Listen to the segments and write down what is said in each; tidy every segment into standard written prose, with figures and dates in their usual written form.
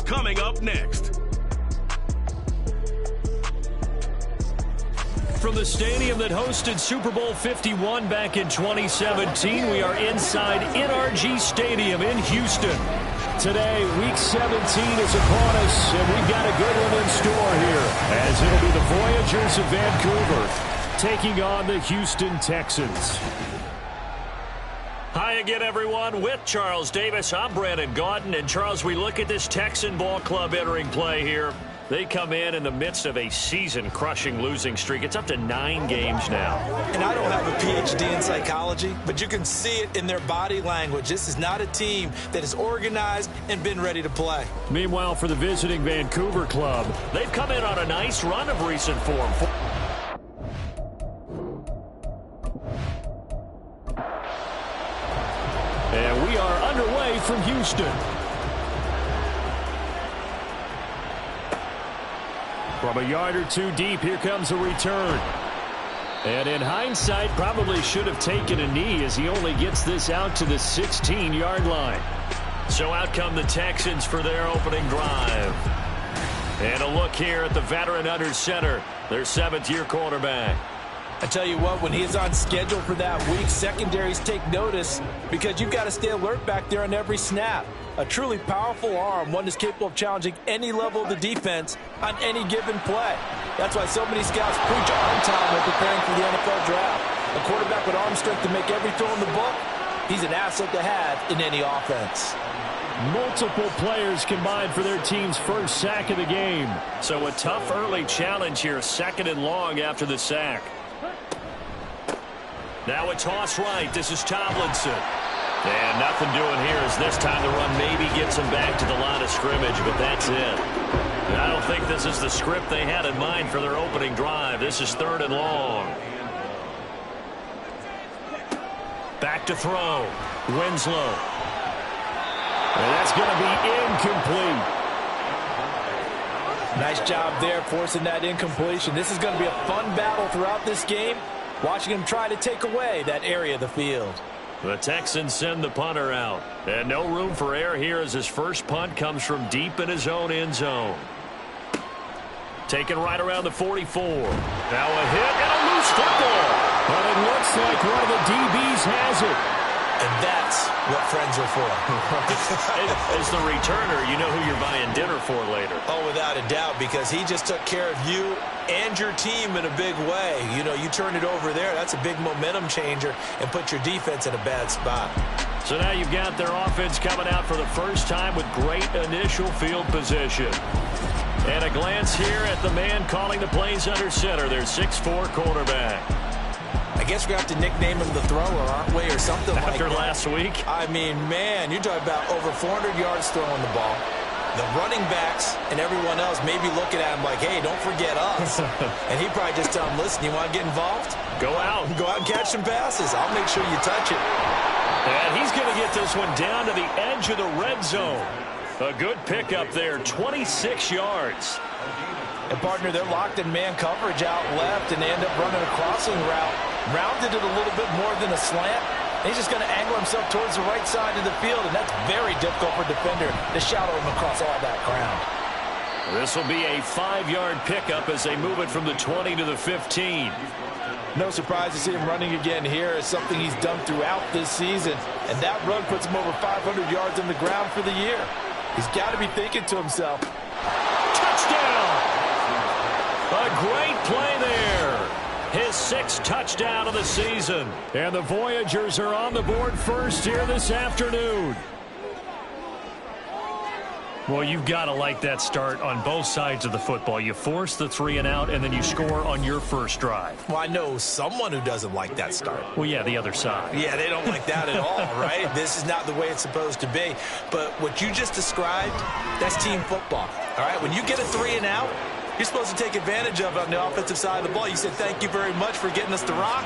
coming up next. From the stadium that hosted Super Bowl 51 back in 2017, we are inside NRG Stadium in Houston. Today, Week 17 is upon us, and we've got a good one in store here, as it'll be the Voyagers of Vancouver taking on the Houston Texans. Hi again, everyone. With Charles Davis, I'm Brandon Gaudin. And, Charles, we look at this Texan ball club entering play here. They come in the midst of a season-crushing losing streak. It's up to 9 games now. And I don't have a PhD in psychology, but you can see it in their body language. This is not a team that is organized and been ready to play. Meanwhile, for the visiting Vancouver club, they've come in on a nice run of recent form. And we are underway from Houston. From a yard or two deep, here comes a return. And in hindsight, probably should have taken a knee as he only gets this out to the 16-yard line. So out come the Texans for their opening drive. And a look here at the veteran under center, their 7th-year quarterback. I tell you what, when he is on schedule for that week, secondaries take notice because you've got to stay alert back there on every snap. A truly powerful arm, one that's capable of challenging any level of the defense on any given play. That's why so many scouts preach arm time when preparing for the NFL draft. A quarterback with arm strength to make every throw in the book, he's an asset to have in any offense. Multiple players combined for their team's first sack of the game. So a tough early challenge here, 2nd and long after the sack. Now a toss right. This is Tomlinson. And nothing doing here as this time the run maybe gets him back to the line of scrimmage, but that's it. And I don't think this is the script they had in mind for their opening drive. This is 3rd and long. Back to throw. Winslow. And that's going to be incomplete. Nice job there forcing that incompletion. This is going to be a fun battle throughout this game, watching him try to take away that area of the field. The Texans send the punter out. And no room for error here as his first punt comes from deep in his own end zone. Taken right around the 44. Now a hit and a loose football. But it looks like one of the DBs has it. And that's what friends are for. As the returner, you know who you're buying dinner for later. Oh, without a doubt, because he just took care of you and your team in a big way. You know, you turn it over there, that's a big momentum changer and put your defense in a bad spot. So now you've got their offense coming out for the first time with great initial field position. And a glance here at the man calling the plays under center, their 6'4" quarterback. I guess we're going to have to nickname him the thrower, aren't we, or something like that. After last week? I mean, man, you're talking about over 400 yards throwing the ball. The running backs and everyone else may be looking at him like, hey, don't forget us. And he probably just tell him, listen, you want to get involved? Go out. Go out and catch some passes. I'll make sure you touch it. And he's going to get this one down to the edge of the red zone. A good pickup there, 26 yards. And, partner, they're locked in man coverage out left, and they end up running a crossing route. Rounded it a little bit more than a slant. He's just going to angle himself towards the right side of the field, and that's very difficult for a defender to shadow him across all that ground. This will be a 5-yard pickup as they move it from the 20 to the 15. No surprise to see him running again here. It's something he's done throughout this season, and that run puts him over 500 yards on the ground for the year. He's got to be thinking to himself, touchdown! A great play there. His 6th touchdown of the season. And the Voyagers are on the board first here this afternoon. Well, you've got to like that start on both sides of the football. You force the 3 and out, and then you score on your first drive. Well, I know someone who doesn't like that start. Well, yeah, the other side. Yeah, they don't like that at all, right? This is not the way it's supposed to be. But what you just described, that's team football, all right? When you get a 3 and out, you're supposed to take advantage of it on the offensive side of the ball. You said, thank you very much for getting us the rock.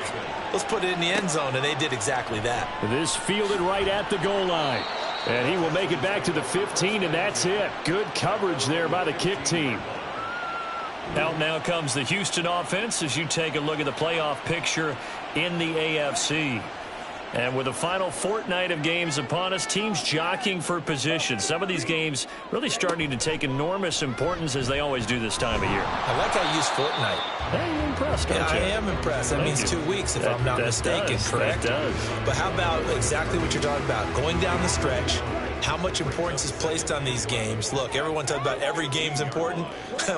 Let's put it in the end zone, and they did exactly that. This fielded right at the goal line. And he will make it back to the 15, and that's it. Good coverage there by the kick team. Out now comes the Houston offense as you take a look at the playoff picture in the AFC. And with the final fortnight of games upon us, teams jockeying for position. Some of these games really starting to take enormous importance as they always do this time of year. I like how you use fortnight. Hey, you're impressed, aren't you? I am impressed. That means 2 weeks if I'm not mistaken, correct? That does. But how about exactly what you're talking about? Going down the stretch, how much importance is placed on these games? Look, everyone talks about every game's important.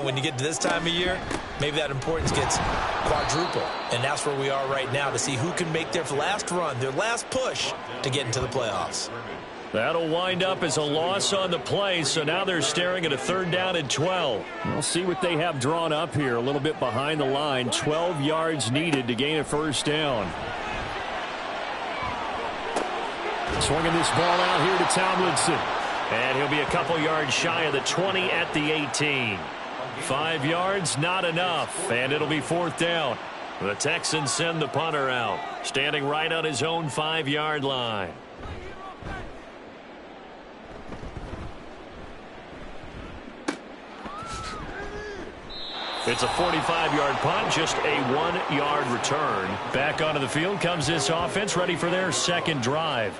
When you get to this time of year, maybe that importance gets quadruple. And that's where we are right now to see who can make their last run, their last push to get into the playoffs. That'll wind up as a loss on the play, so now they're staring at a 3rd down and 12. We'll see what they have drawn up here, a little bit behind the line. 12 yards needed to gain a 1st down. Swinging this ball out here to Tomlinson. And he'll be a couple yards shy of the 20 at the 18. 5 yards, not enough, and it'll be 4th down. The Texans send the punter out, standing right on his own 5-yard line. It's a 45-yard punt, just a 1-yard return. Back onto the field comes this offense, ready for their 2nd drive.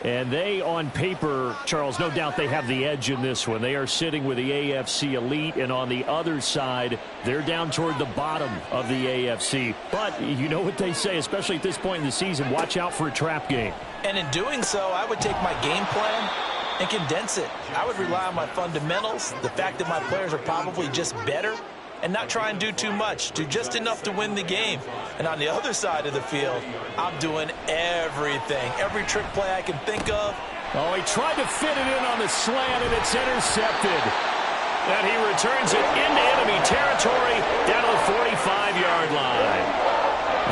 And they, on paper, Charles, no doubt they have the edge in this one. They are sitting with the AFC elite, and on the other side, they're down toward the bottom of the AFC. But you know what they say, especially at this point in the season, watch out for a trap game. And in doing so, I would take my game plan and condense it. I would rely on my fundamentals, the fact that my players are probably just better, and not try and do too much, do just enough to win the game. And on the other side of the field, I'm doing everything, every trick play I can think of. Oh, he tried to fit it in on the slant, and it's intercepted. And he returns it into enemy territory down to the 45-yard line.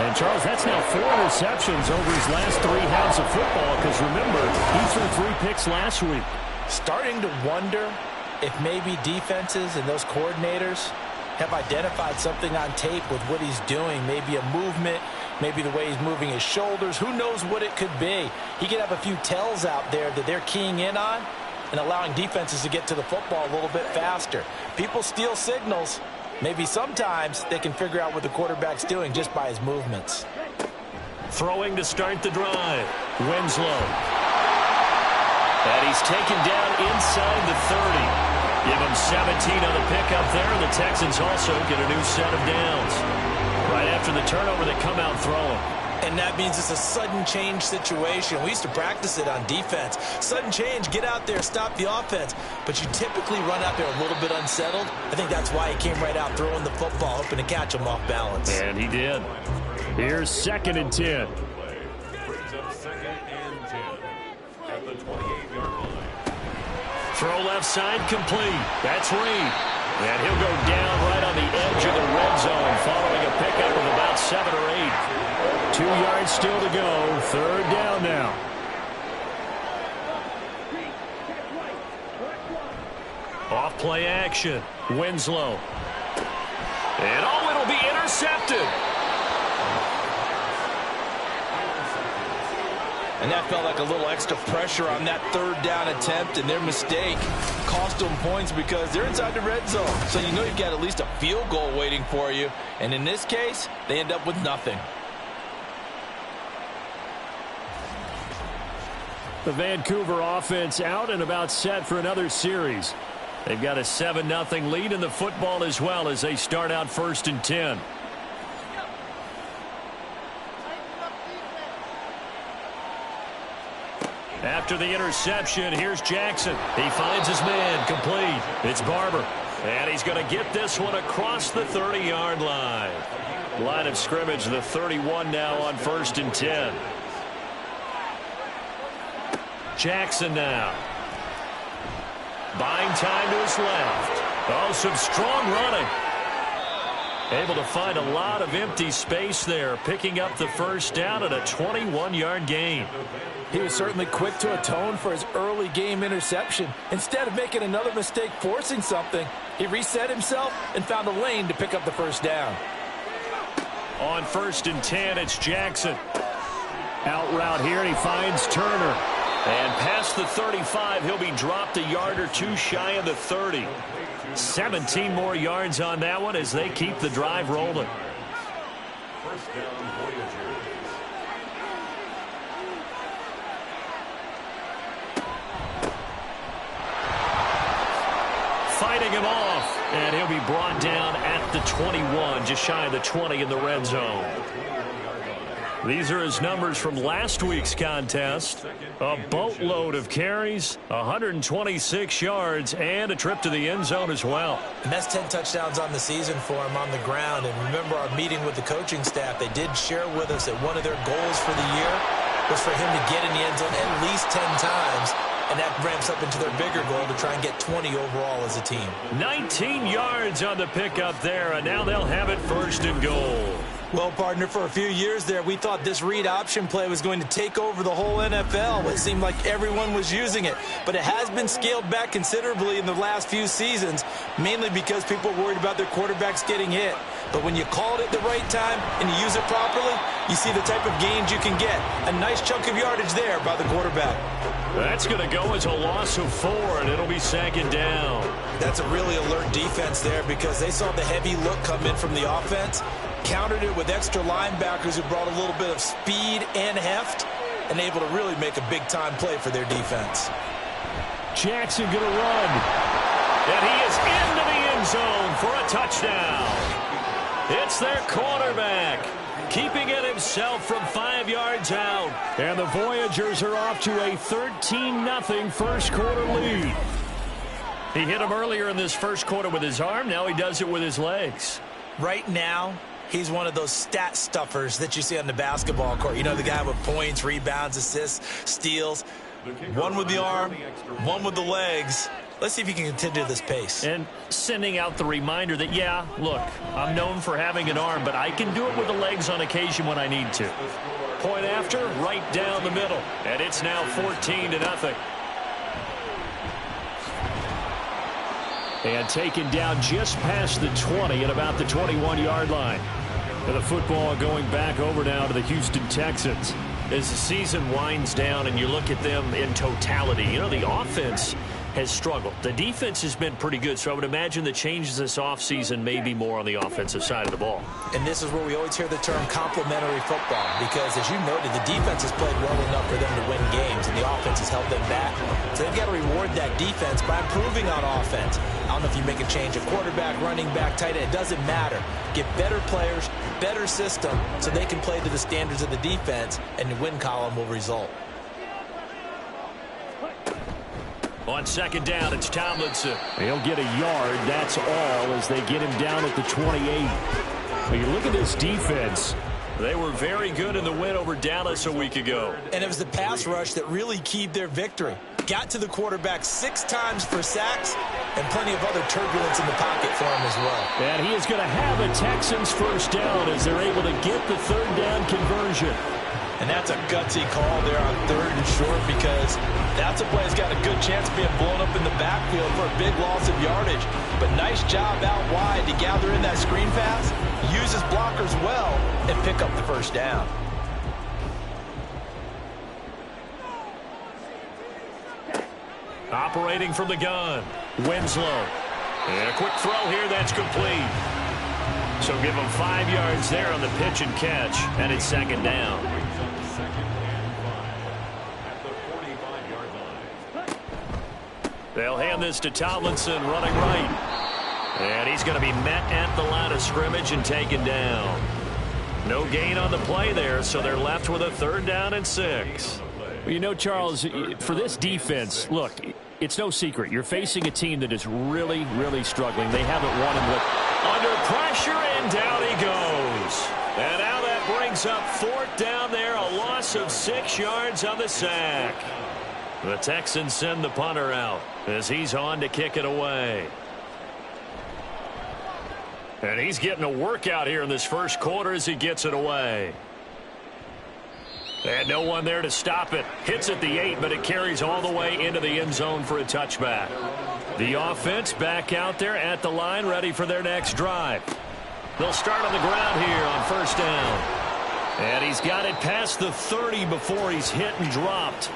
And, Charles, that's now 4 interceptions over his last 3 halves of football, because, remember, he threw 3 picks last week. Starting to wonder if maybe defenses and those coordinators have identified something on tape with what he's doing, maybe a movement, maybe the way he's moving his shoulders. Who knows what it could be? He could have a few tells out there that they're keying in on and allowing defenses to get to the football a little bit faster. People steal signals. Maybe sometimes they can figure out what the quarterback's doing just by his movements. Throwing to start the drive. Winslow. And he's taken down inside the 30. Give him 17 on the pickup there, and the Texans also get a new set of downs. Right after the turnover, they come out throwing. And that means it's a sudden change situation. We used to practice it on defense. Sudden change, get out there, stop the offense. But you typically run out there a little bit unsettled. I think that's why he came right out throwing the football, hoping to catch him off balance. And he did. Here's 2nd and 10. Throw left side complete. That's Reed. And he'll go down right on the edge of the red zone following a pickup of about 7 or 8. 2 yards still to go. 3rd down now. Off play action. Winslow. And oh, it'll be intercepted. And that felt like a little extra pressure on that 3rd down attempt, and their mistake cost them points because they're inside the red zone. So you know you've got at least a field goal waiting for you. And in this case, they end up with nothing. The Vancouver offense out and about set for another series. They've got a 7-0 lead in the football as well as they start out 1st and 10. After the interception, here's Jackson. He finds his man, complete. It's Barber. And he's going to get this one across the 30-yard line. Line of scrimmage, the 31 now on 1st and 10. Jackson now. Buying time to his left. Oh, some strong running. Able to find a lot of empty space there, picking up the 1st down at a 21-yard gain. He was certainly quick to atone for his early game interception. Instead of making another mistake forcing something, he reset himself and found a lane to pick up the 1st down. On 1st and 10, it's Jackson. Out route here, and he finds Turner. And past the 35, he'll be dropped a yard or 2 shy of the 30. 17 more yards on that one as they keep the drive rolling. fighting him off. And he'll be brought down at the 21, just shy of the 20 in the red zone. These are his numbers from last week's contest. A boatload of carries, 126 yards, and a trip to the end zone as well. And that's 10 touchdowns on the season for him on the ground. And remember our meeting with the coaching staff, they did share with us that one of their goals for the year was for him to get in the end zone at least 10 times. And that ramps up into their bigger goal to try and get 20 overall as a team. 19 yards on the pickup there, and now they'll have it first and goal. Well, partner, for a few years there, we thought this read option play was going to take over the whole NFL. It seemed like everyone was using it. But it has been scaled back considerably in the last few seasons, mainly because people are worried about their quarterbacks getting hit. But when you call it at the right time and you use it properly, you see the type of gains you can get. A nice chunk of yardage there by the quarterback. That's going to go as a loss of 4, and it'll be second down. That's a really alert defense there because they saw the heavy look come in from the offense, countered it with extra linebackers who brought a little bit of speed and heft, and able to really make a big-time play for their defense. Jackson going to run. And he is into the end zone for a touchdown. It's their quarterback, keeping it himself from 5 yards out. And the Voyagers are off to a 13-0 first quarter lead. He hit him earlier in this first quarter with his arm. Now he does it with his legs. Right now, he's one of those stat stuffers that you see on the basketball court. You know, the guy with points, rebounds, assists, steals. One with the arm, one with the legs. Let's see if he can continue this pace. And sending out the reminder that, yeah, look, I'm known for having an arm, but I can do it with the legs on occasion when I need to. Point after, right down the middle. And it's now 14-0. And taken down just past the 20 at about the 21-yard line. And the football going back over now to the Houston Texans. As the season winds down and you look at them in totality, you know, the offense has struggled. The defense has been pretty good, so I would imagine the changes this offseason may be more on the offensive side of the ball. And this is where we always hear the term complementary football, because as you noted, the defense has played well enough for them to win games, and the offense has held them back. So they've got to reward that defense by improving on offense. I don't know if you make a change, a quarterback, running back, tight end, it doesn't matter. Get better players, better system, so they can play to the standards of the defense, and the win column will result. On second down, it's Tomlinson. He'll get a yard, that's all, as they get him down at the 28. But you look at this defense. They were very good in the win over Dallas a week ago. And it was the pass rush that really keyed their victory. Got to the quarterback 6 times for sacks, and plenty of other turbulence in the pocket for him as well. And he is going to have a Texans first down as they're able to get the third down conversion. And that's a gutsy call there on 3rd and short, because that's a play that's got a good chance of being blown up in the backfield for a big loss of yardage. But nice job out wide to gather in that screen pass, use his blockers well, and pick up the first down. Operating from the gun, Winslow. And a quick throw here, that's complete. So give him 5 yards there on the pitch and catch, and it's second down. They'll hand this to Tomlinson, running right. And he's going to be met at the line of scrimmage and taken down. No gain on the play there, so they're left with a 3rd down and 6. Well, you know, Charles, for this defense, look, it's no secret. You're facing a team that is really, really struggling. They haven't won in the under pressure, and down he goes. And now that brings up 4th down there, a loss of 6 yards on the sack. The Texans send the punter out as he's on to kick it away. And he's getting a workout here in this first quarter as he gets it away. And no one there to stop it. Hits at the 8, but it carries all the way into the end zone for a touchback. The offense back out there at the line, ready for their next drive. They'll start on the ground here on 1st down. And he's got it past the 30 before he's hit and dropped.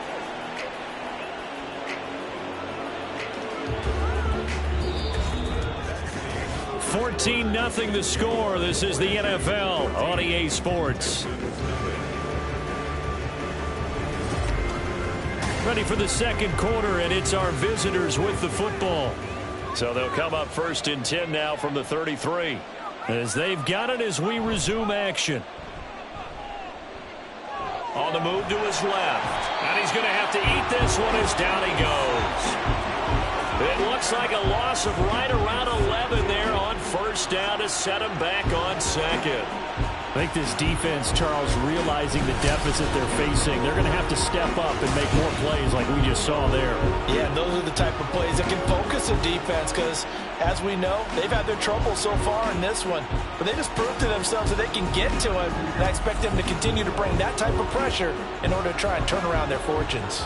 $14-0 the score. This is the NFL on EA Sports. Ready for the second quarter, and it's our visitors with the football. So they'll come up 1st and 10 now from the 33. As they've got it as we resume action. On the move to his left. And he's going to have to eat this one as down he goes. It looks like a loss of right around 11 there on 1st down to set him back on 2nd. I think this defense, Charles, realizing the deficit they're facing, they're going to have to step up and make more plays like we just saw there. Yeah, and those are the type of plays that can focus a defense because, as we know, they've had their trouble so far in this one. But they just proved to themselves that they can get to him, and I expect them to continue to bring that type of pressure in order to try and turn around their fortunes.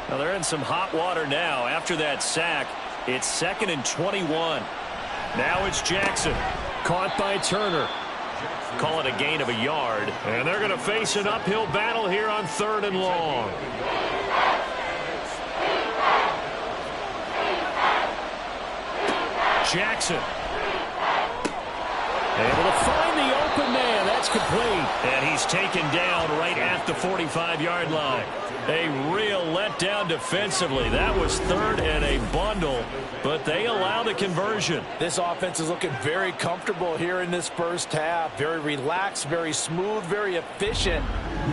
Now they're in some hot water now. After that sack, it's 2nd and 21. Now it's Jackson. Caught by Turner. Call it a gain of a yard. And they're going to face an uphill battle here on 3rd and long. Jackson. Able to find the open man. That's complete. And he's taken down right at the 45-yard line. A real letdown defensively. That was 3rd and a bundle, but they allow the conversion. This offense is looking very comfortable here in this first half. Very relaxed, very smooth, very efficient.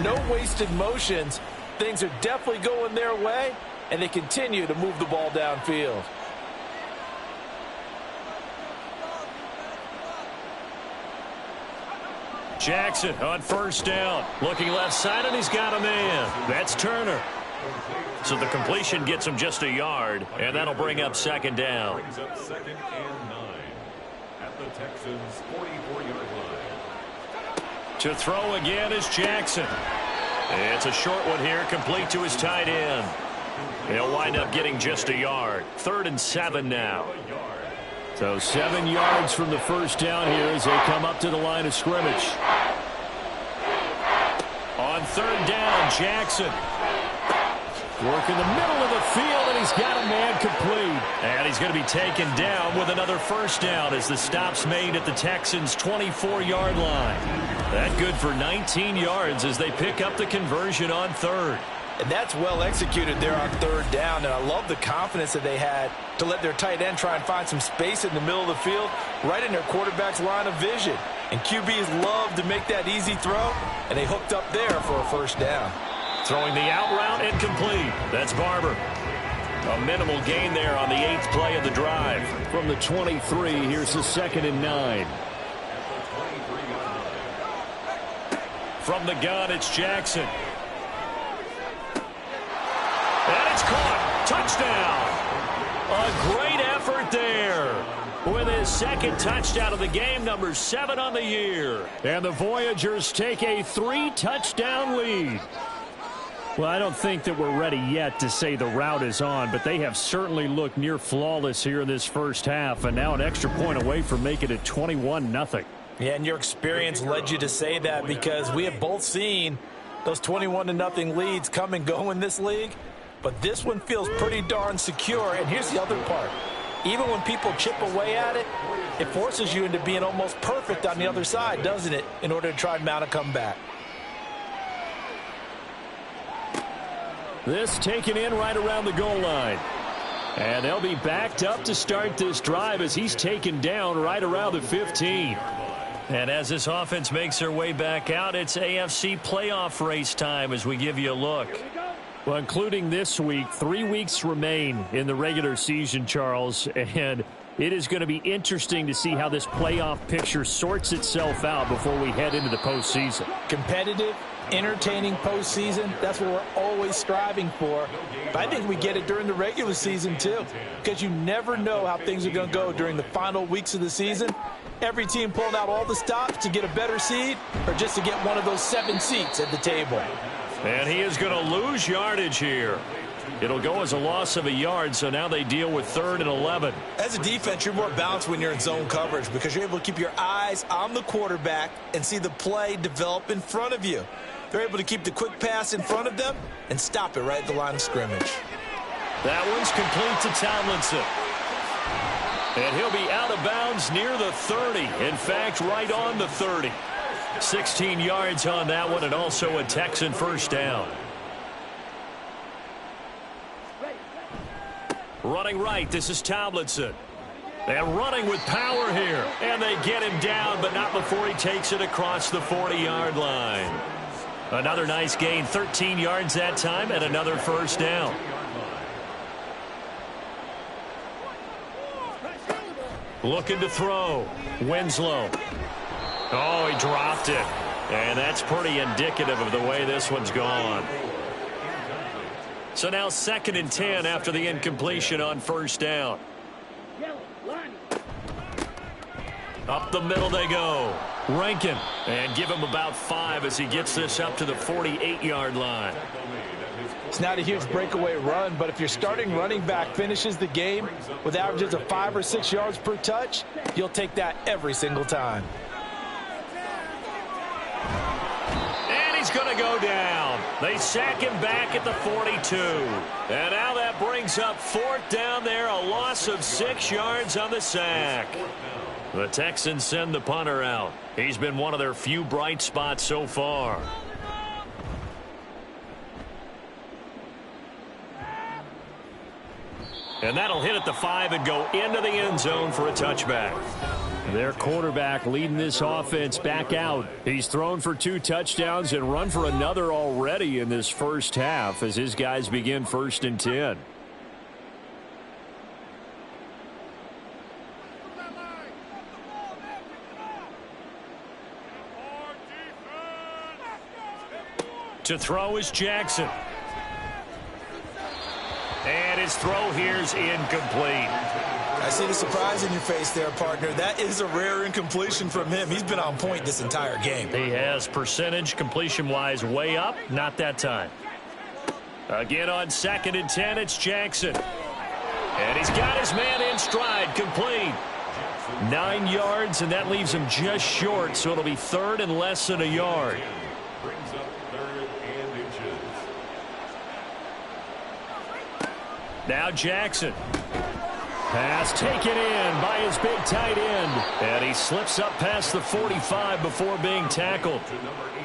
No wasted motions. Things are definitely going their way, and they continue to move the ball downfield. Jackson on 1st down. Looking left side, and he's got a man. That's Turner. So the completion gets him just a yard, and that'll bring up 2nd down. Brings up 2nd and 9 at the Texans' 44-yard line. To throw again is Jackson. It's a short one here, complete to his tight end. He'll wind up getting just a yard. 3rd and 7 now. So 7 yards from the 1st down here as they come up to the line of scrimmage. On 3rd down, Jackson. Work in the middle of the field, and he's got a man complete. And he's going to be taken down with another 1st down as the stop's made at the Texans' 24-yard line. That good for 19 yards as they pick up the conversion on 3rd. And that's well executed there on 3rd down, and I love the confidence that they had to let their tight end try and find some space in the middle of the field, right in their quarterback's line of vision. And QBs love to make that easy throw, and they hooked up there for a 1st down. Throwing the out route and complete. That's Barber. A minimal gain there on the 8th play of the drive. From the 23, here's the 2nd and 9. From the gun, it's Jackson. And it's caught. Touchdown. A great effort there. With his 2nd touchdown of the game, number 7 on the year. And the Voyagers take a 3-touchdown lead. Well, I don't think that we're ready yet to say the route is on, but they have certainly looked near flawless here in this first half, and now an extra point away from making it 21-0. Yeah, and your experience led you to say that because we have both seen those 21-0 leads come and go in this league. But this one feels pretty darn secure. And here's the other part. Even when people chip away at it, it forces you into being almost perfect on the other side, doesn't it, in order to try and mount a comeback. This taken in right around the goal line. And they'll be backed up to start this drive as he's taken down right around the 15. And as this offense makes their way back out, it's AFC playoff race time as we give you a look. Well, including this week, 3 weeks remain in the regular season, Charles, and it is going to be interesting to see how this playoff picture sorts itself out before we head into the postseason. Competitive, entertaining postseason, that's what we're always striving for. But I think we get it during the regular season, too, because you never know how things are going to go during the final weeks of the season. Every team pulling out all the stops to get a better seed or just to get one of those 7 seats at the table. And he is going to lose yardage here. It'll go as a loss of a yard, so now they deal with 3rd and 11. As a defense, you're more balanced when you're in zone coverage because you're able to keep your eyes on the quarterback and see the play develop in front of you. They're able to keep the quick pass in front of them and stop it right at the line of scrimmage. That one's complete to Tomlinson. And he'll be out of bounds near the 30. In fact, right on the 30. 16 yards on that one, and also a Texan 1st down. Running right, this is Tomlinson. And running with power here. And they get him down, but not before he takes it across the 40-yard line. Another nice gain, 13 yards that time, and another first down. Looking to throw. Winslow. Oh, he dropped it. And that's pretty indicative of the way this one's gone. So now 2nd and 10 after the incompletion on first down. Up the middle they go. Rankin. And give him about 5 as he gets this up to the 48-yard line. It's not a huge breakaway run, but if your starting running back finishes the game with averages of 5 or 6 yards per touch, you'll take that every single time. And he's going to go down. They sack him back at the 42. And now that brings up 4th down there, a loss of 6 yards on the sack. The Texans send the punter out. He's been one of their few bright spots so far. And that'll hit at the 5 and go into the end zone for a touchback. Their quarterback leading this offense back out. He's thrown for 2 touchdowns and run for another already in this first half as his guys begin 1st and 10. To throw is Jackson. And his throw here's incomplete. I see the surprise in your face there, partner. That is a rare incompletion from him. He's been on point this entire game. He has percentage completion-wise way up. Not that time. Again on 2nd and 10, it's Jackson. And he's got his man in stride, complete. 9 yards, and that leaves him just short, so it'll be 3rd and less than a yard. Brings up 3rd and inches. Now Jackson. Pass taken in by his big tight end. And he slips up past the 45 before being tackled.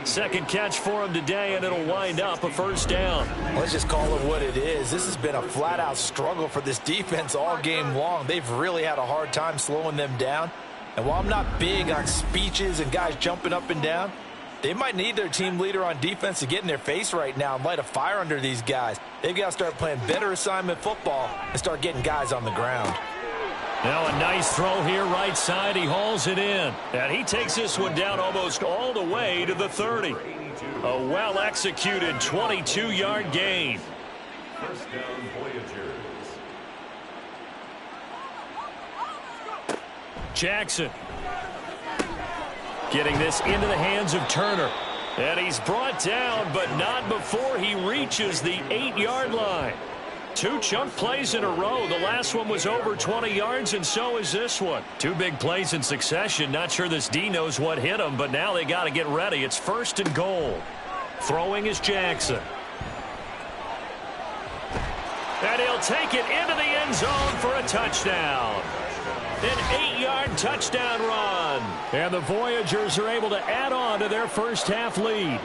2nd catch for him today, and it'll wind up a first down. Let's just call it what it is. This has been a flat-out struggle for this defense all game long. They've really had a hard time slowing them down. And while I'm not big on speeches and guys jumping up and down, they might need their team leader on defense to get in their face right now and light a fire under these guys. They've got to start playing better assignment football and start getting guys on the ground. Now a nice throw here right side. He hauls it in. And he takes this one down almost all the way to the 30. A well-executed 22-yard gain. First down, Voyagers. Jackson. Getting this into the hands of Turner. And he's brought down, but not before he reaches the 8-yard line. 2 chunk plays in a row. The last one was over 20 yards, and so is this one. 2 big plays in succession. Not sure this D knows what hit him, but now they got to get ready. It's 1st and goal. Throwing is Jackson. And he'll take it into the end zone for a touchdown. An 8-yard touchdown run. And the Voyagers are able to add on to their first half lead.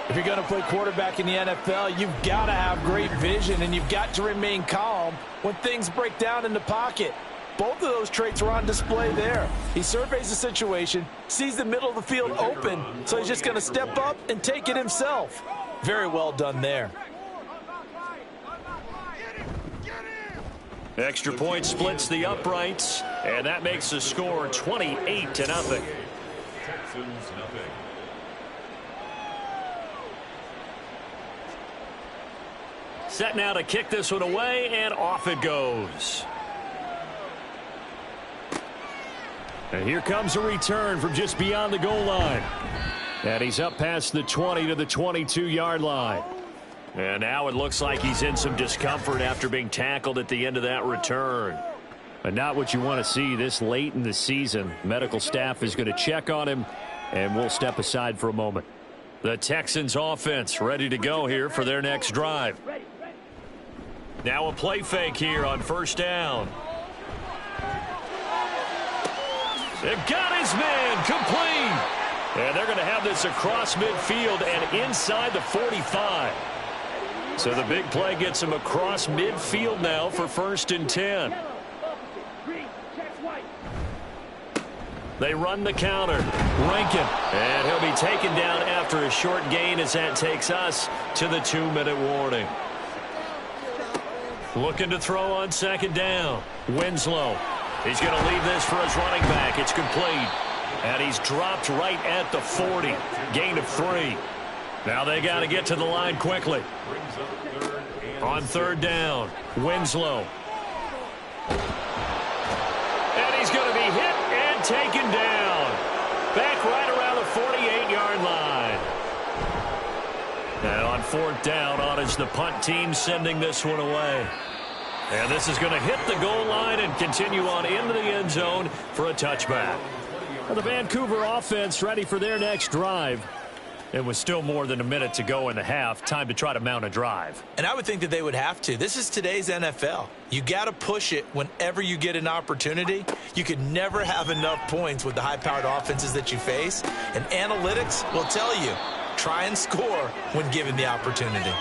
If you're going to play quarterback in the NFL, you've got to have great vision, and you've got to remain calm when things break down in the pocket. Both of those traits are on display there. He surveys the situation, sees the middle of the field open, so he's just going to step up and take it himself. Very well done there. Extra point splits the uprights, and that makes the score 28-0. Texans, nothing. Set now to kick this one away, and off it goes. And here comes a return from just beyond the goal line. And he's up past the 20 to the 22-yard line. And now it looks like he's in some discomfort after being tackled at the end of that return. But not what you want to see this late in the season. Medical staff is going to check on him, and we'll step aside for a moment. The Texans offense ready to go here for their next drive. Now a play fake here on first down. They got his man complete. And they're going to have this across midfield and inside the 45. So the big play gets him across midfield now for 1st and 10. They run the counter. Rankin. And he'll be taken down after a short gain as that takes us to the 2-minute warning. Looking to throw on second down. Winslow. He's going to leave this for his running back. It's complete. And he's dropped right at the 40. Gain of 3. Now they got to get to the line quickly. On third down, Winslow. And he's going to be hit and taken down. Back right around the 48-yard line. And on fourth down, on is the punt team sending this one away. And this is going to hit the goal line and continue on into the end zone for a touchback. Well, the Vancouver offense ready for their next drive. It was still more than a minute to go in the half. Time to try to mount a drive. And I would think that they would have to. This is today's NFL. You got to push it whenever you get an opportunity. You could never have enough points with the high-powered offenses that you face. And analytics will tell you, try and score when given the opportunity.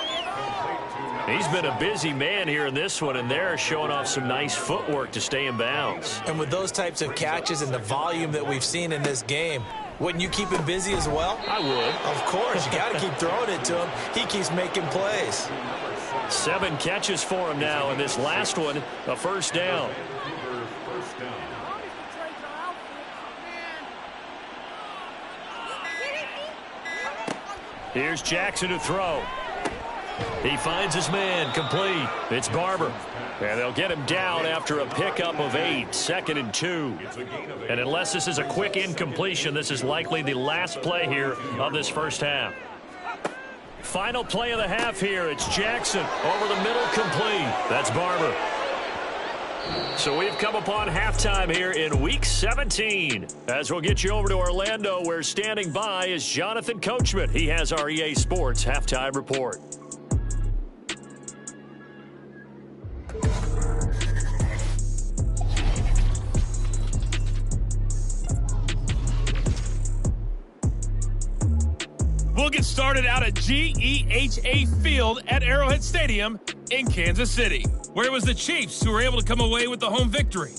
He's been a busy man here in this one, and they're showing off some nice footwork to stay in bounds. And with those types of catches and the volume that we've seen in this game, wouldn't you keep him busy as well? I would. Of course. You got to keep throwing it to him. He keeps making plays. 7 catches for him now, and this last one, a first down. Here's Jackson to throw. He finds his man, complete. It's Barber. And they'll get him down after a pickup of 8, 2nd and 2. And unless this is a quick incompletion, this is likely the last play here of this first half. Final play of the half here. It's Jackson over the middle, complete. That's Barber. So we've come upon halftime here in Week 17. As we'll get you over to Orlando, where standing by is Jonathan Coachman. He has our EA Sports Halftime Report. We'll get started out at GEHA Field at Arrowhead Stadium in Kansas City, where it was the Chiefs who were able to come away with the home victory.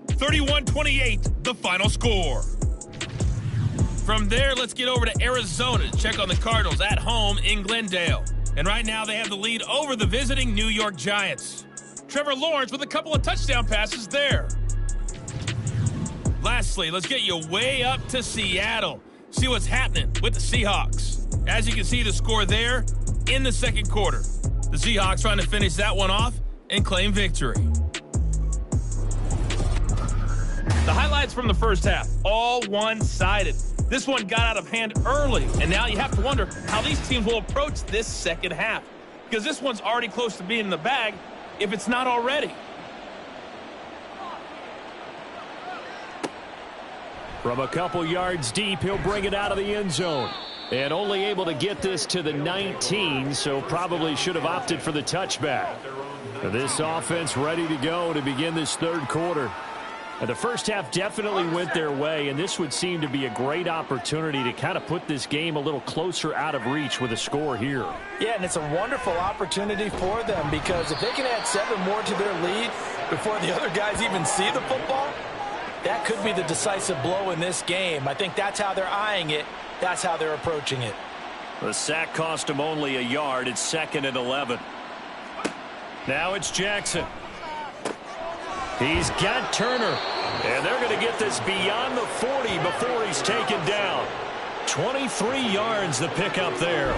31-28, the final score. From there, let's get over to Arizona to check on the Cardinals at home in Glendale. And right now, they have the lead over the visiting New York Giants. Trevor Lawrence with a couple of touchdown passes there. Lastly, let's get you way up to Seattle. See what's happening with the Seahawks. As you can see, the score there in the second quarter. The Seahawks trying to finish that one off and claim victory. The highlights from the first half, all one-sided. This one got out of hand early, and now you have to wonder how these teams will approach this second half, because this one's already close to being in the bag if it's not already. From a couple yards deep, he'll bring it out of the end zone. And only able to get this to the 19, so probably should have opted for the touchback. This offense ready to go to begin this third quarter. And the first half definitely went their way, and this would seem to be a great opportunity to kind of put this game a little closer out of reach with a score here. Yeah, and it's a wonderful opportunity for them, because if they can add 7 more to their lead before the other guys even see the football, that could be the decisive blow in this game. I think that's how they're eyeing it. That's how they're approaching it. The sack cost him only a yard. It's 2nd and 11. Now it's Jackson. He's got Turner. And they're going to get this beyond the 40 before he's taken down. 23 yards the pickup there.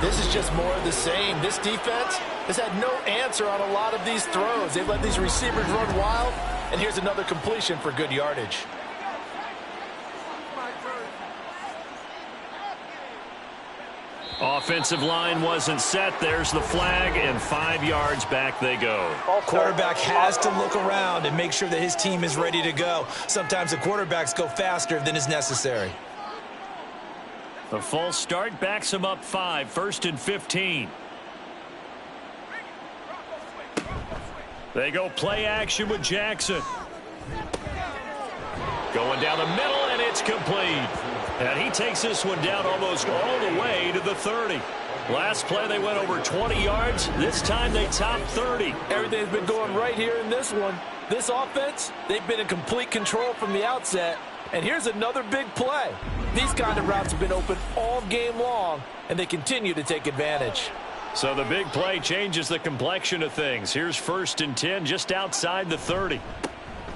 This is just more of the same. This defense has had no answer on a lot of these throws. They've let these receivers run wild. And here's another completion for good yardage. Offensive line wasn't set. There's the flag, and 5 yards back they go. Quarterback has to look around and make sure that his team is ready to go. Sometimes the quarterbacks go faster than is necessary. The false start backs him up 5, 1st and 15. They go play action with Jackson. Going down the middle, and it's complete. And he takes this one down almost all the way to the 30. Last play, they went over 20 yards. This time, they topped 30. Everything's been going right here in this one. This offense, they've been in complete control from the outset. And here's another big play. These kind of routes have been open all game long, and they continue to take advantage. So the big play changes the complexion of things. Here's 1st and 10 just outside the 30.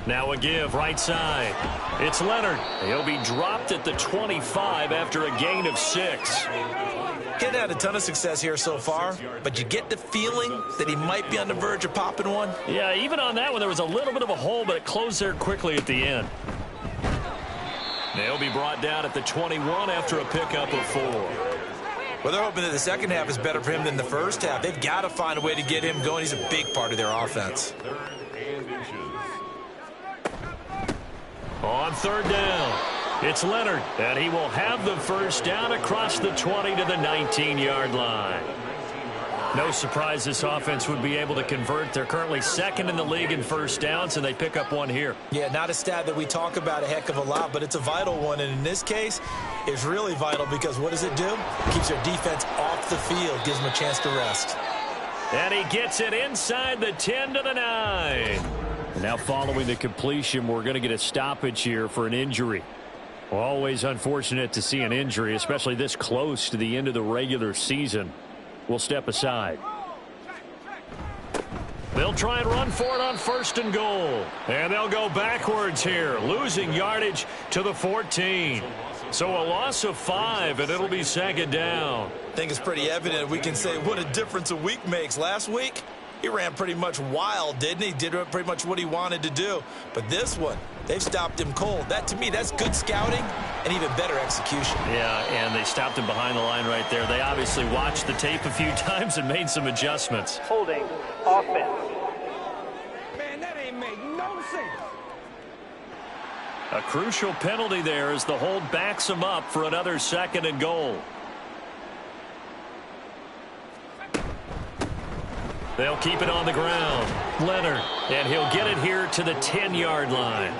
Now a give right side. It's Leonard. He'll be dropped at the 25 after a gain of 6. He hasn't had a ton of success here so far, but you get the feeling that he might be on the verge of popping one. Yeah, even on that one, there was a little bit of a hole, but it closed there quickly at the end. They'll be brought down at the 21 after a pickup of 4. Well, they're hoping that the second half is better for him than the first half. They've got to find a way to get him going. He's a big part of their offense. On 3rd down, it's Leonard, and he will have the first down across the 20 to the 19-yard line. No surprise this offense would be able to convert. They're currently 2nd in the league in first downs, and they pick up 1 here. Yeah, not a stat that we talk about a heck of a lot, but it's a vital one. And in this case, it's really vital because what does it do? It keeps their defense off the field, gives them a chance to rest. And he gets it inside the 10 to the 9. Now following the completion, we're going to get a stoppage here for an injury. Always unfortunate to see an injury, especially this close to the end of the regular season. We'll step aside. They'll try and run for it on 1st and goal. And they'll go backwards here, losing yardage to the 14. So a loss of 5, and it'll be 2nd down. I think it's pretty evident. We can say what a difference a week makes. Last week, he ran pretty much wild, didn't he? Did pretty much what he wanted to do. But this one, they've stopped him cold. That, to me, that's good scouting and even better execution. Yeah, and they stopped him behind the line right there. They obviously watched the tape a few times and made some adjustments. Holding offense. Man, that ain't make no sense. A crucial penalty there as the hold backs him up for another 2nd and goal. They'll keep it on the ground. Leonard, and he'll get it here to the 10-yard line.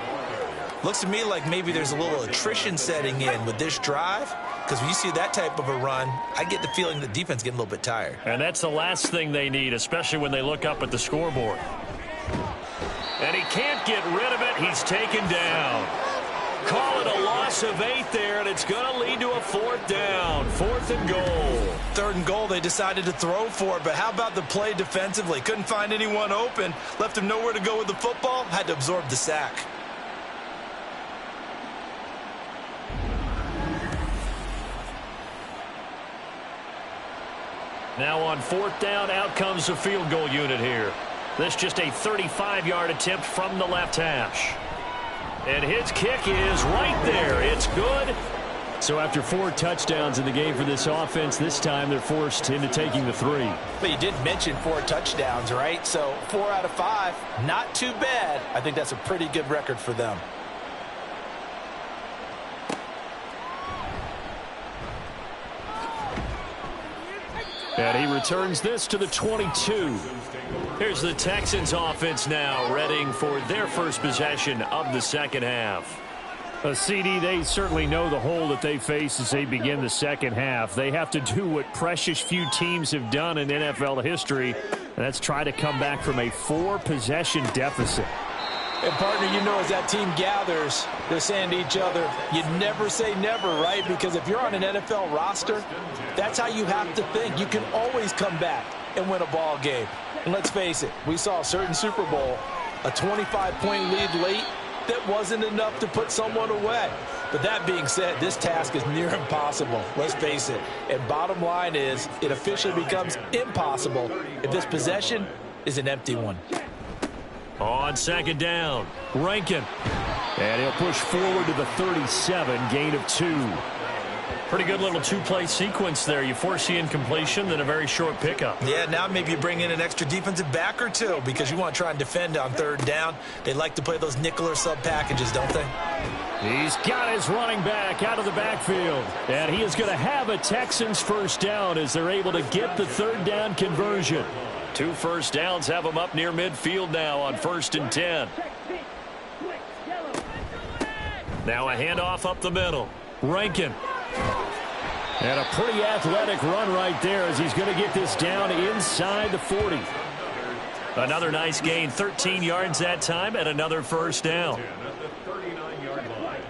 Looks to me like maybe there's a little attrition setting in with this drive, because when you see that type of a run, I get the feeling the defense getting a little bit tired. And that's the last thing they need, especially when they look up at the scoreboard. And he can't get rid of it. He's taken down. Call it a loss of 8 there, and it's going to lead to a 4th down. 4th and goal. 3rd and goal, they decided to throw for it, but how about the play defensively? Couldn't find anyone open, left him nowhere to go with the football, had to absorb the sack. Now on 4th down, out comes the field goal unit here. This just a 35-yard attempt from the left hash. And his kick is right there. It's good. So after 4 touchdowns in the game for this offense, this time they're forced into taking the 3. But you did mention 4 touchdowns, right? So 4 out of 5, not too bad. I think that's a pretty good record for them. And he returns this to the 22. Here's the Texans offense now, readying for their first possession of the 2nd half. A CD, they certainly know the hole that they face as they begin the 2nd half. They have to do what precious few teams have done in NFL history, and that's try to come back from a 4-possession deficit. And, partner, you know, as that team gathers, they're saying to each other, you never say never, right? Because if you're on an NFL roster, that's how you have to think. You can always come back and win a ball game. And let's face it, we saw a certain Super Bowl, a 25-point lead late, that wasn't enough to put someone away. But that being said, this task is near impossible. Let's face it. And bottom line is, it officially becomes impossible if this possession is an empty one. On 2nd down, Rankin. And he'll push forward to the 37, gain of 2. Pretty good little 2-play sequence there. You force the incompletion, then a very short pickup. Yeah, now maybe you bring in an extra defensive back or 2 because you want to try and defend on 3rd down. They like to play those nickel or sub packages, don't they? He's got his running back out of the backfield. And he is going to have a Texans first down as they're able to get the 3rd down conversion. 2 first downs have them up near midfield now on 1st and 10. Now a handoff up the middle. Rankin. And a pretty athletic run right there as he's going to get this down inside the 40. Another nice gain, 13 yards that time, and another first down. At the 39-yard line.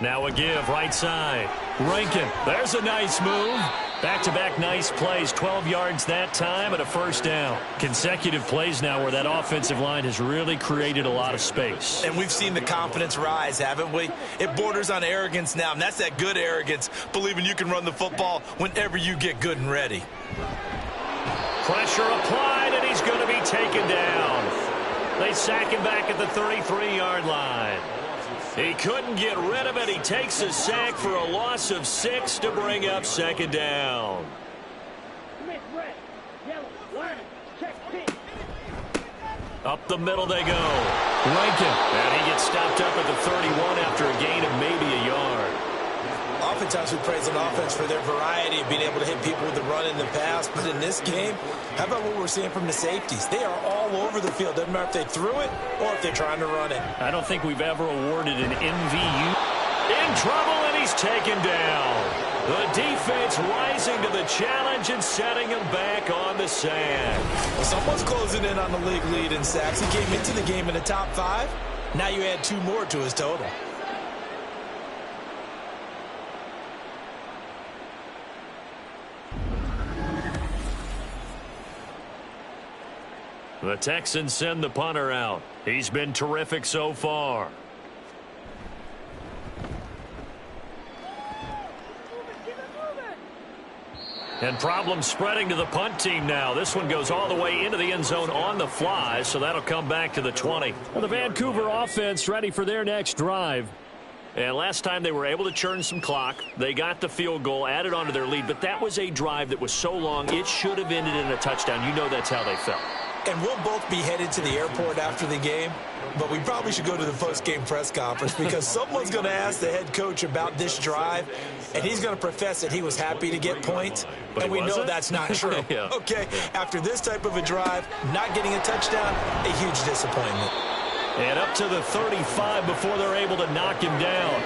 Now a give, right side. Rankin, there's a nice move. Back-to-back nice plays, 12 yards that time, and a first down. Consecutive plays now where that offensive line has really created a lot of space. And we've seen the confidence rise, haven't we? It borders on arrogance now, and that's that good arrogance, believing you can run the football whenever you get good and ready. Pressure applied, and he's going to be taken down. They sack him back at the 33-yard line. He couldn't get rid of it. He takes a sack for a loss of 6 to bring up second down. Up the middle they go. Rankin. And he gets stopped up at the 31 after a gain of maybe a yard. Oftentimes we praise an offense for their variety of being able to hit people with the run in the pass. But in this game, how about what we're seeing from the safeties? They are all over the field. Doesn't matter if they threw it or if they're trying to run it. I don't think we've ever awarded an MVU. In trouble, and he's taken down. The defense rising to the challenge and setting him back on the sand. Well, someone's closing in on the league lead in sacks. He came into the game in the top 5. Now you add 2 more to his total. The Texans send the punter out. He's been terrific so far. And problems spreading to the punt team now. This one goes all the way into the end zone on the fly, so that'll come back to the 20. Well, the Vancouver offense ready for their next drive. And last time they were able to churn some clock. They got the field goal, added on to their lead, but that was a drive that was so long it should have ended in a touchdown. You know that's how they felt. And we'll both be headed to the airport after the game, but we probably should go to the post-game press conference because someone's going to ask the head coach about this drive, and he's going to profess that he was happy to get points, and we know that's not true. Yeah. Okay, after this type of a drive, not getting a touchdown, a huge disappointment. And up to the 35 before they're able to knock him down.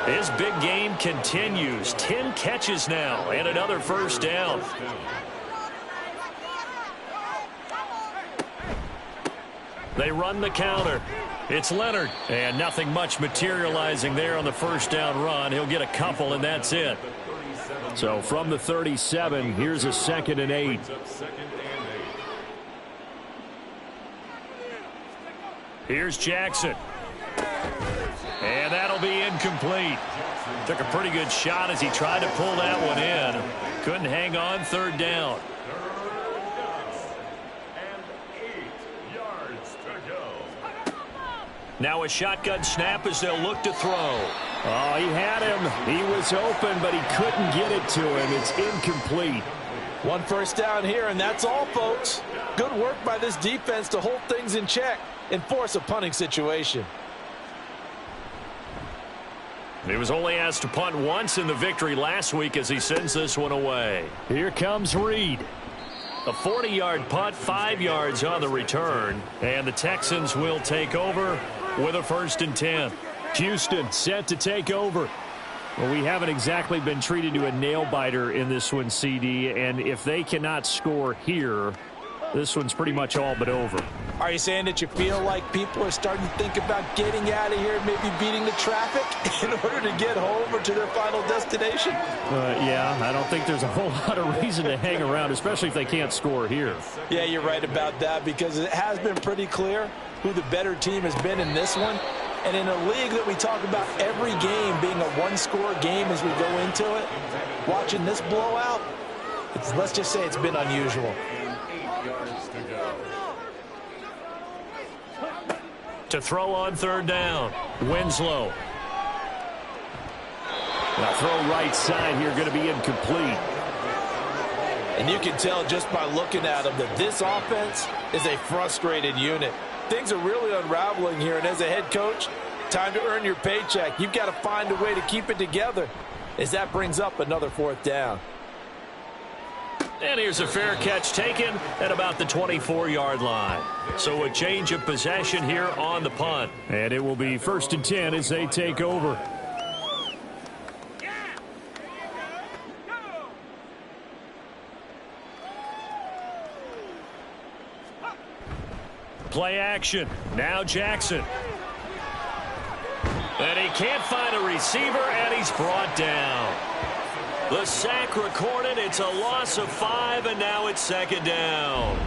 His big game continues. 10 catches now and another first down. They run the counter. It's Leonard. And nothing much materializing there on the first down run. He'll get a couple, and that's it. So from the 37, here's a 2nd and 8. Here's Jackson. And that'll be incomplete. Took a pretty good shot as he tried to pull that one in. Couldn't hang on, 3rd down. Now a shotgun snap as they'll look to throw. Oh, he had him. He was open, but he couldn't get it to him. It's incomplete. 1 first down here, and that's all, folks. Good work by this defense to hold things in check and force a punting situation. He was only asked to punt once in the victory last week as he sends this one away. Here comes Reed. A 40-yard punt, 5 yards on the return. And the Texans will take over with a 1st and 10. Houston set to take over. Well, we haven't exactly been treated to a nail-biter in this one, CD. And if they cannot score here, this one's pretty much all but over. Are you saying that you feel like people are starting to think about getting out of here, maybe beating the traffic in order to get home or to their final destination? Yeah, I don't think there's a whole lot of reason to hang around, especially if they can't score here. Yeah, you're right about that because it has been pretty clear who the better team has been in this one. And in a league that we talk about every game being a one-score game as we go into it, watching this blowout, let's just say it's been unusual. To throw on 3rd down, Winslow. Now throw right side here, going to be incomplete. And you can tell just by looking at them that this offense is a frustrated unit. Things are really unraveling here, and as a head coach, time to earn your paycheck. You've got to find a way to keep it together as that brings up another 4th down. And here's a fair catch taken at about the 24-yard line. So a change of possession here on the punt. And it will be 1st and 10 as they take over. Play action. Now Jackson. And he can't find a receiver, and he's brought down. The sack recorded. It's a loss of 5, and now it's second down.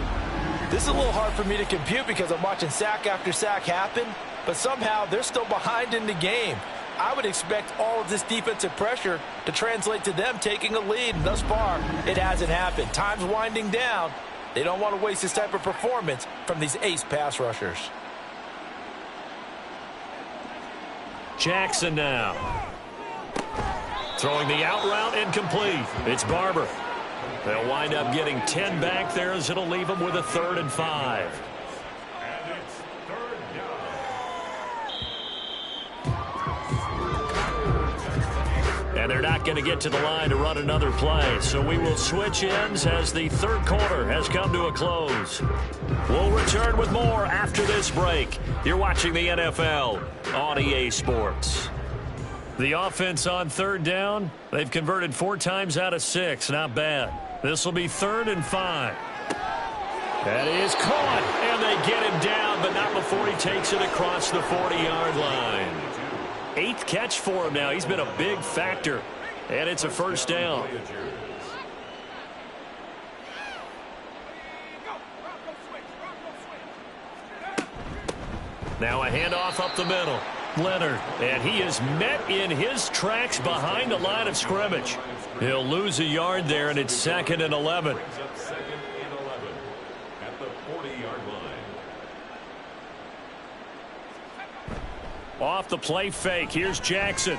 This is a little hard for me to compute because I'm watching sack after sack happen, but somehow they're still behind in the game. I would expect all of this defensive pressure to translate to them taking a lead, and thus far, it hasn't happened. Time's winding down. They don't want to waste this type of performance from these ace pass rushers. Jackson now. Throwing the out route, incomplete. It's Barber. They'll wind up getting 10 back there as it'll leave them with a 3rd and 5. And it's 3rd down. And they're not going to get to the line to run another play. So we will switch ends as the third quarter has come to a close. We'll return with more after this break. You're watching the NFL on EA Sports. The offense on 3rd down. They've converted 4 times out of 6. Not bad. This will be 3rd and 5. That is caught, and they get him down, but not before he takes it across the 40-yard line. 8th catch for him now. He's been a big factor, and it's a 1st down. Now a handoff up the middle. Leonard, and he is met in his tracks behind the line of scrimmage. He'll lose a yard there, and it's 2nd and 11. Second and 11 at the 40-yard line. Off the play fake, here's Jackson.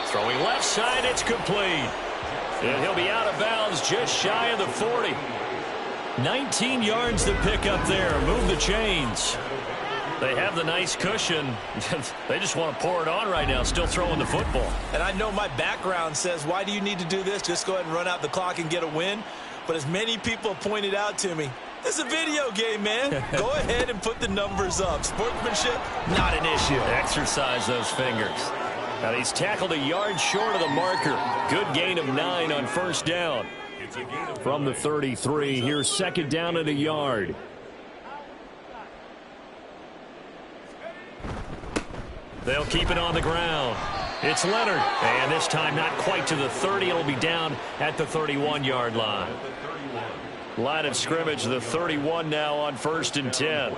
Throwing left side, it's complete. And he'll be out of bounds just shy of the 40. 19 yards to pick up there. Move the chains. They have the nice cushion. They just want to pour it on right now, still throwing the football. And I know my background says, why do you need to do this? Just go ahead and run out the clock and get a win. But as many people have pointed out to me, this is a video game, man. Go ahead and put the numbers up. Sportsmanship, not an issue. Exercise those fingers. Now he's tackled a yard short of the marker. Good gain of 9 on 1st down. From the 33, here's 2nd down and a yard. They'll keep it on the ground. It's Leonard. And this time not quite to the 30. It'll be down at the 31-yard line. Line of scrimmage, the 31 now on 1st and 10.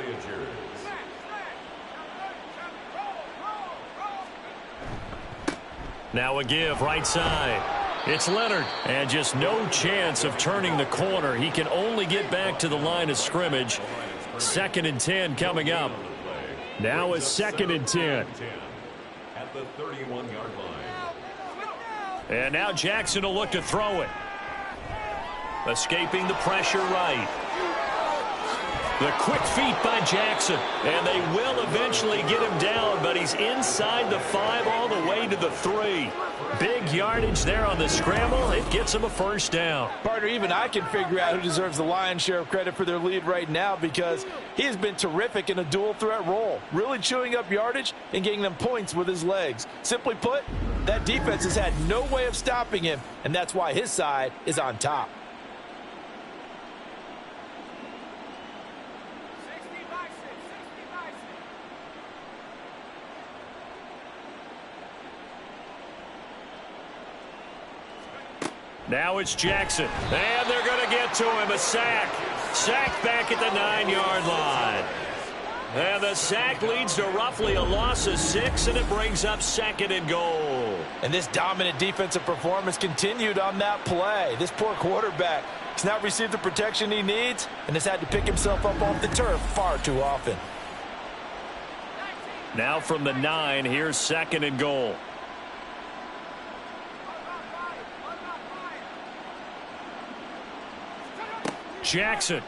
Now a give right side. It's Leonard. And just no chance of turning the corner. He can only get back to the line of scrimmage. 2nd and 10 coming up. Now it's 2nd and 10. At the 31-yard line. And now Jackson will look to throw it. Escaping the pressure right. The quick feet by Jackson. And they will eventually get him down, but he's inside the 5 all the way to the 3. Big yardage there on the scramble. It gets him a 1st down. Partner, even I can figure out who deserves the lion's share of credit for their lead right now because he has been terrific in a dual threat role, really chewing up yardage and getting them points with his legs. Simply put, that defense has had no way of stopping him, and that's why his side is on top. Now it's Jackson. And they're going to get to him. A sack. Sack back at the 9-yard line. And the sack leads to roughly a loss of 6, and it brings up 2nd and goal. And this dominant defensive performance continued on that play. This poor quarterback has not received the protection he needs and has had to pick himself up off the turf far too often. Now from the 9, here's 2nd and goal. Jackson.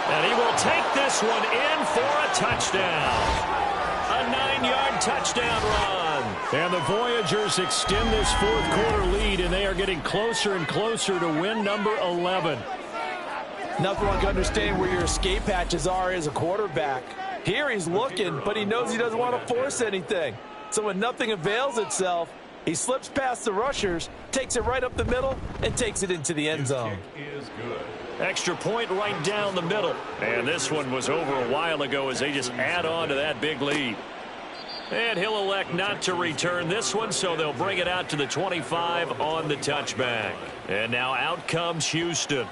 And he will take this one in for a touchdown. A 9-yard touchdown run. And the Voyagers extend this 4th quarter lead, and they are getting closer and closer to win number 11. Nothing like understanding where your escape hatches are as a quarterback. Here he's looking, but he knows he doesn't want to force anything. So when nothing avails itself, He slips past the rushers, takes it right up the middle, and takes it into the end zone. Is good. Extra point right down the middle. And this one was over a while ago as they just add on to that big lead. And he'll elect not to return this one, so they'll bring it out to the 25 on the touchback. And now out comes Houston.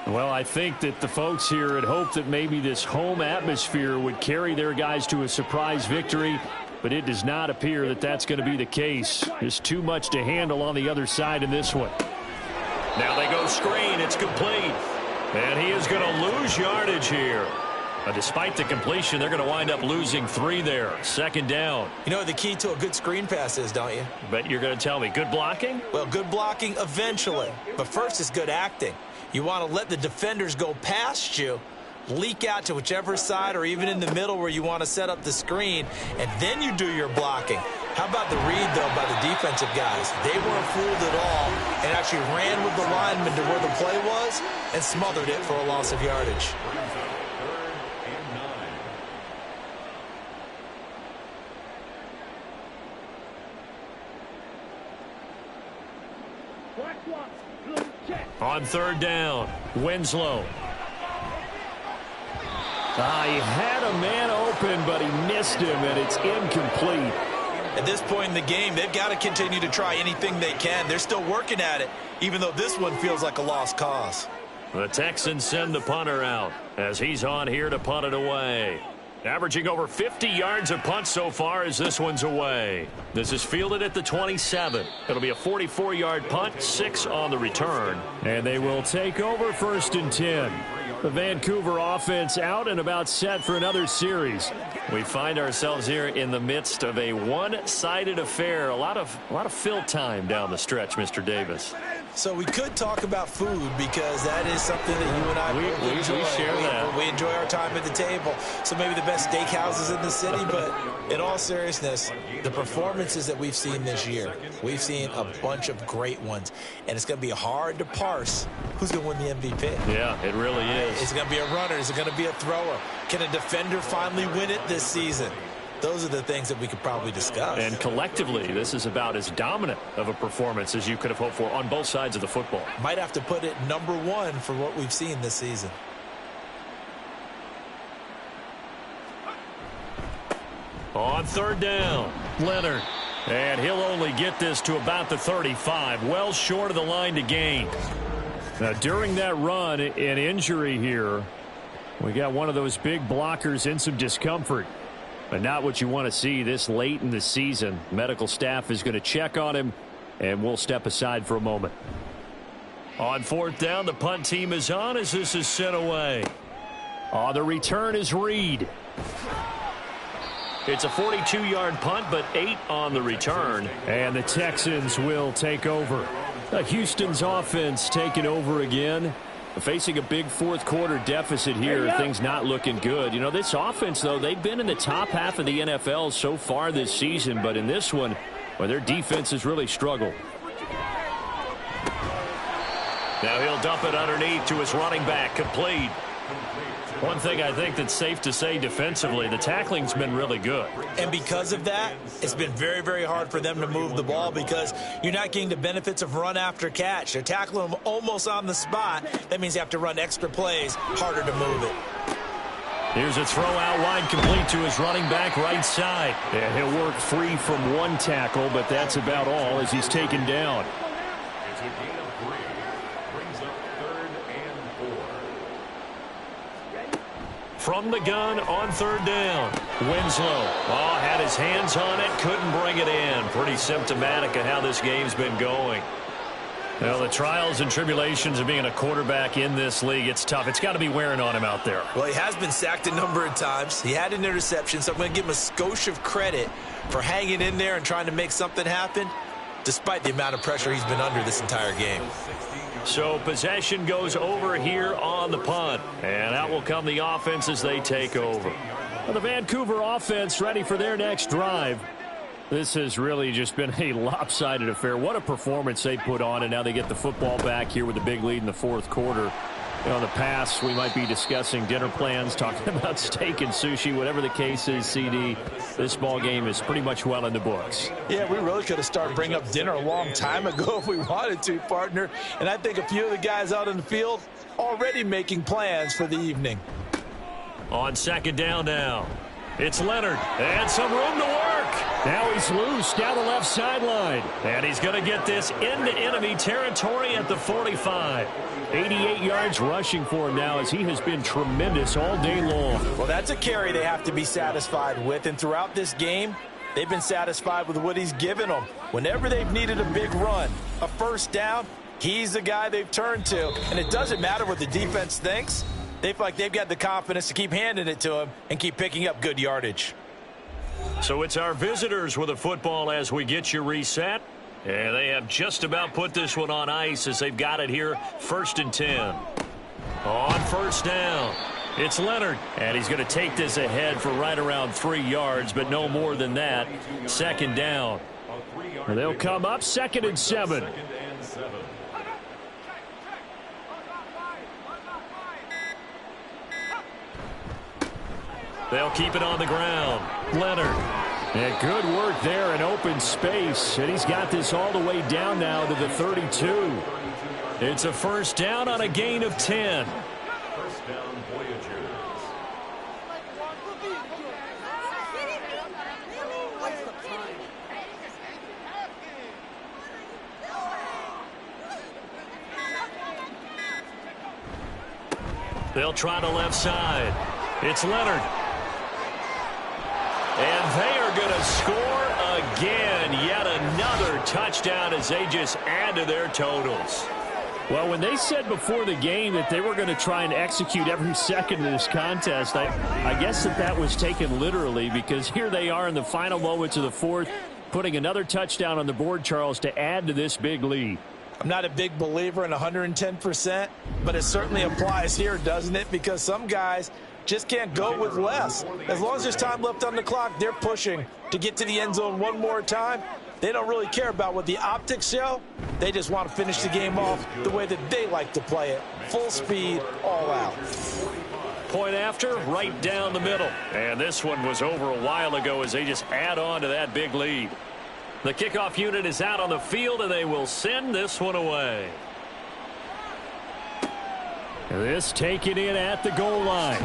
Well, I think that the folks here had hoped that maybe this home atmosphere would carry their guys to a surprise victory, but it does not appear that that's going to be the case. There's too much to handle on the other side in this one. Now they go screen. It's complete. And he is going to lose yardage here. Despite the completion, they're going to wind up losing 3 there. 2nd down. You know what the key to a good screen pass is, don't you? Bet you're going to tell me. Good blocking? Well, good blocking eventually. But first is good acting. You want to let the defenders go past you, leak out to whichever side or even in the middle where you want to set up the screen, and then you do your blocking. How about the read, though, by the defensive guys? They weren't fooled at all and actually ran with the lineman to where the play was and smothered it for a loss of yardage. On 3rd down, Winslow. He had a man open, but he missed him, and it's incomplete. At this point in the game, they've got to continue to try anything they can. They're still working at it, even though this one feels like a lost cause. The Texans send the punter out as he's on here to punt it away. Averaging over 50 yards a punt so far as this one's away. This is fielded at the 27. It'll be a 44-yard punt, 6 on the return. And they will take over 1st and 10. The Vancouver offense out and about set for another series. We find ourselves here in the midst of a one-sided affair. A lot of fill time down the stretch, Mr. Davis. So we could talk about food because that is something that you and I we enjoy. We share that. We enjoy our time at the table. So maybe the best steakhouses in the city, but in all seriousness, the performances that we've seen this year, we've seen a bunch of great ones, and it's going to be hard to parse who's going to win the MVP. Yeah, it really is. Is it going to be a runner? Is it going to be a thrower? Can a defender finally win it this season? Those are the things that we could probably discuss. And collectively, this is about as dominant of a performance as you could have hoped for on both sides of the football. Might have to put it number 1 for what we've seen this season. On 3rd down, Leonard. And he'll only get this to about the 35, well short of the line to gain. Now, during that run, an injury here. We got one of those big blockers in some discomfort. But not what you want to see this late in the season. Medical staff is going to check on him, and we'll step aside for a moment. On 4th down, the punt team is on as this is sent away. The return is Reed. It's a 42-yard punt, but 8 on the return. And the Texans will take over. Houston's offense taking over again. Facing a big 4th quarter deficit here, things not looking good. You know, this offense, though, they've been in the top half of the NFL so far this season, but in this one, well, their defense has really struggled. Now he'll dump it underneath to his running back, complete. One thing I think that's safe to say defensively, the tackling's been really good. And because of that, it's been very, very hard for them to move the ball because you're not getting the benefits of run after catch. They're tackling them almost on the spot. That means you have to run extra plays, harder to move it. Here's a throw out wide, complete to his running back right side. And he'll work free from one tackle, but that's about all as he's taken down. It's a gain of 3. Brings up 3rd and 4. From the gun on 3rd down, Winslow. Had his hands on it, couldn't bring it in. Pretty symptomatic of how this game's been going. Well, the trials and tribulations of being a quarterback in this league, it's tough. It's got to be wearing on him out there. Well, he has been sacked a number of times. He had an interception, so I'm going to give him a skosh of credit for hanging in there and trying to make something happen, despite the amount of pressure he's been under this entire game. So possession goes over here on the punt, and out will come the offense as they take over. Well, the Vancouver offense ready for their next drive. This has really just been a lopsided affair. What a performance they put on, and now they get the football back here with a big lead in the 4th quarter. In the past, we might be discussing dinner plans, talking about steak and sushi, whatever the case is, CD. This ball game is pretty much well in the books. Yeah, we really could have started bringing up dinner a long time ago if we wanted to, partner. And I think a few of the guys out in the field already making plans for the evening. On second down now, it's Leonard, and some room to work. Now he's loose down the left sideline. And he's going to get this into enemy territory at the 45. 88 yards rushing for him now as he has been tremendous all day long. Well, that's a carry they have to be satisfied with. And throughout this game, they've been satisfied with what he's given them. Whenever they've needed a big run, a first down, he's the guy they've turned to. And it doesn't matter what the defense thinks. They feel like they've got the confidence to keep handing it to him and keep picking up good yardage. So it's our visitors with a football as we get you reset. And they have just about put this one on ice as they've got it here, 1st and 10. On first down, it's Leonard. And he's going to take this ahead for right around 3 yards, but no more than that. Second down. They'll come up 2nd and 7. They'll keep it on the ground. Leonard. And good work there in open space. And he's got this all the way down now to the 32. It's a first down on a gain of 10. First down, Voyagers. They'll try the left side. It's Leonard. And they are going to score again. Yet another touchdown as they just add to their totals. Well, when they said before the game that they were going to try and execute every second of this contest, I guess that was taken literally, because here they are in the final moments of the fourth, putting another touchdown on the board, Charles, to add to this big lead. I'm not a big believer in 110%, but it certainly applies here, doesn't it? Because some guys just can't go with less. As long as there's time left on the clock, they're pushing to get to the end zone one more time. They don't really care about what the optics show. They just want to finish the game off the way that they like to play it. Full speed, all out. Point after, right down the middle. And this one was over a while ago as they just add on to that big lead. The kickoff unit is out on the field, and they will send this one away. This taken in at the goal line.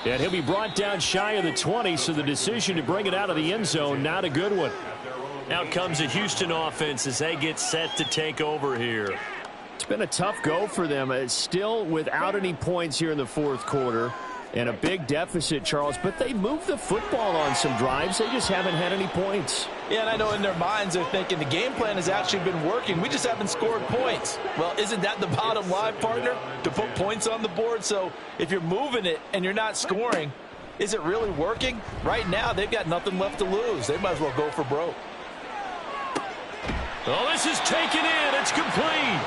And he'll be brought down shy of the 20, so the decision to bring it out of the end zone, not a good one. Out comes the Houston offense as they get set to take over here. It's been a tough go for them. It's still without any points here in the fourth quarter. And a big deficit, Charles, but they moved the football on some drives. They just haven't had any points. Yeah, and I know in their minds they're thinking the game plan has actually been working. We just haven't scored points. Well, isn't that the bottom line, partner? To put points on the board? So if you're moving it and you're not scoring, is it really working? Right now, they've got nothing left to lose. They might as well go for broke. Oh, this is taken in. It's complete.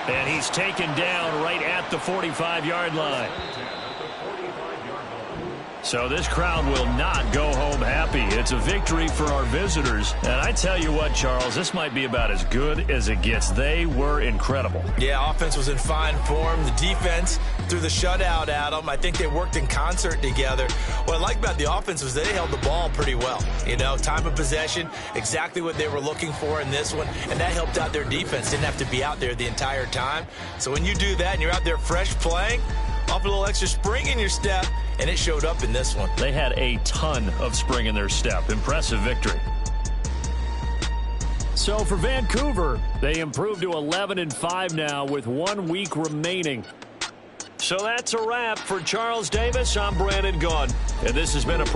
And he's taken down right at the 45-yard line. So this crowd will not go home happy. It's a victory for our visitors. And I tell you what, Charles, this might be about as good as it gets. They were incredible. Yeah, offense was in fine form. The defense threw the shutout at them. I think they worked in concert together. What I like about the offense was they held the ball pretty well. You know, time of possession, exactly what they were looking for in this one. And that helped out their defense. Didn't have to be out there the entire time. So when you do that and you're out there fresh playing, off a little extra spring in your step, and it showed up in this one. They had a ton of spring in their step. Impressive victory. So for Vancouver, they improved to 11-5 now with 1 week remaining. So that's a wrap for Charles Davis. I'm Brandon Gaudin, and this has been a